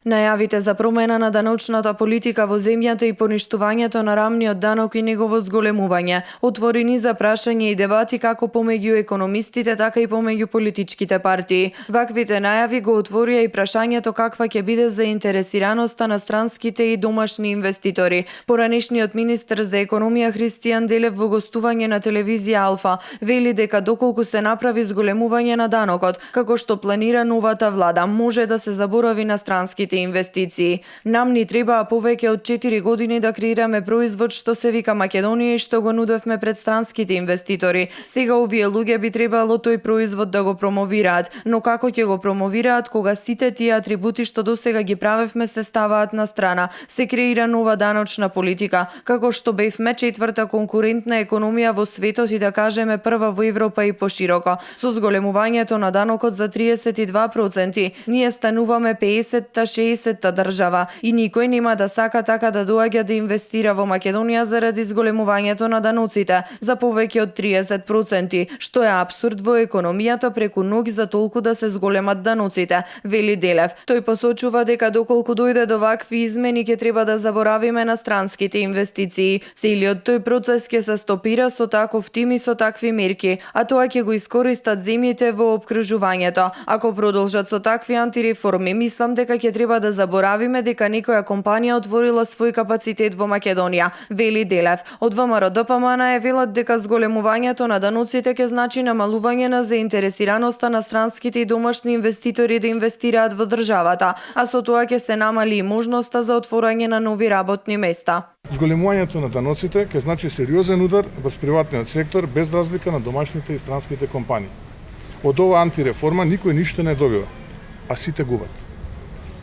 Најавите за промена на даночната политика во земјата и поништувањето на рамниот данок и негово зголемување отворени за прашање и дебати како помеѓу економистите, така и помеѓу политичките партии. Ваквите најави го отворија и прашањето каква ќе биде заинтересираноста на странските и домашни инвеститори. Поранешниот министер за економија Христијан Делев во гостување на телевизија Алфа вели дека доколку се направи зголемување на данокот, како што планира новата влада, може да се заборави на странските инвестиции. Нам ни требаа повеќе од 4 години да креираме производ што се вика Македонија и што го нудевме пред странските инвеститори. Сега овие луѓе би требало тој производ да го промовираат, но како ќе го промовираат кога сите тие атрибути што досега ги правевме се ставаат на страна? Се креира нова даночна политика, како што бевме четврта конкурентна економија во светот и да кажеме прва во Европа и пошироко. Со зголемувањето на данокот за 32%, ние стануваме 50-60-та држава и никој нема да сака така да доаѓа да инвестира во Македонија заради зголемувањето на даноците за повеќе од 30%, што е апсурд во економијата преку ноги за толку да се зголемат даноците, вели Делев. Тој посочува дека доколку дојде до вакви измени ќе треба да заборавиме на странските инвестиции. Целиот тој процес ќе се стопира со таков тим и со такви мерки, а тоа ќе го искористат земјите во опкружувањето. Ако продолжат со такви антиреформи, мислам дека ќе треба да заборавиме дека некоја компанија отворила свој капацитет во Македонија, вели Делев. Од ВМРО ДПМН е велат дека зголемувањето на даноците ќе значи намалување на заинтересираноста на странските и домашни инвеститори да инвестираат во државата, а со тоа ќе се намали и можноста за отворање на нови работни места. Зголемувањето на даноците ќе значи сериозен удар врз приватниот сектор без разлика на домашните и странските компании. Од оваа антиреформа никој ништо не добива, а сите губат.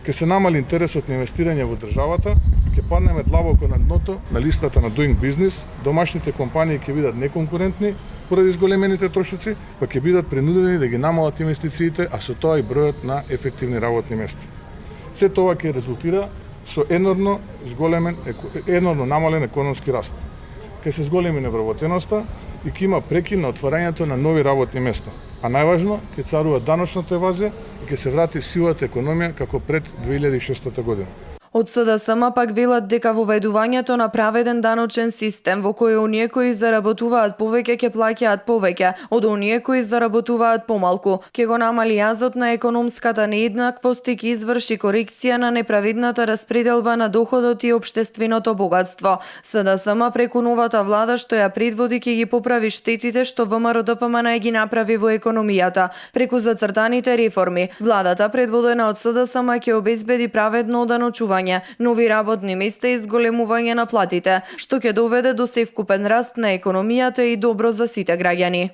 Ќе се намали интересот на инвестирање во државата, ќе паднеме длабоко на дното на листата на Doing Business, домашните компании ќе бидат неконкурентни поради зголемените трошоци, па ќе бидат принудени да ги намалат инвестициите, а со тоа и бројот на ефективни работни места. Се тоа ќе резултира со енормно намален економски раст. Ќе се зголеми невработеноста и ќе има прекин на отварањето на нови работни места. А најважно, ќе царува даночната евазија и ќе се врати сивата економија како пред 2006 година. Од СДСМ пак велат дека воведувањето на праведен даночен систем во кој оние кои заработуваат повеќе ќе плаќаат повеќе од оние кои заработуваат помалку, ќе го намали јазот на економската нееднаквост и ќе изврши корекција на неправедната распределба на доходот и општественото богатство. СДСМ преку новата влада што ја предводи ќе ги поправи штетите што ВМРО ДПМН ги направи во економијата. Преку зацртаните реформи, владата предводена од СДСМ ќе обезбеди праведно оданочување, нови работни места и зголемување на платите, што ќе доведе до севкупен раст на економијата и добро за сите граѓани.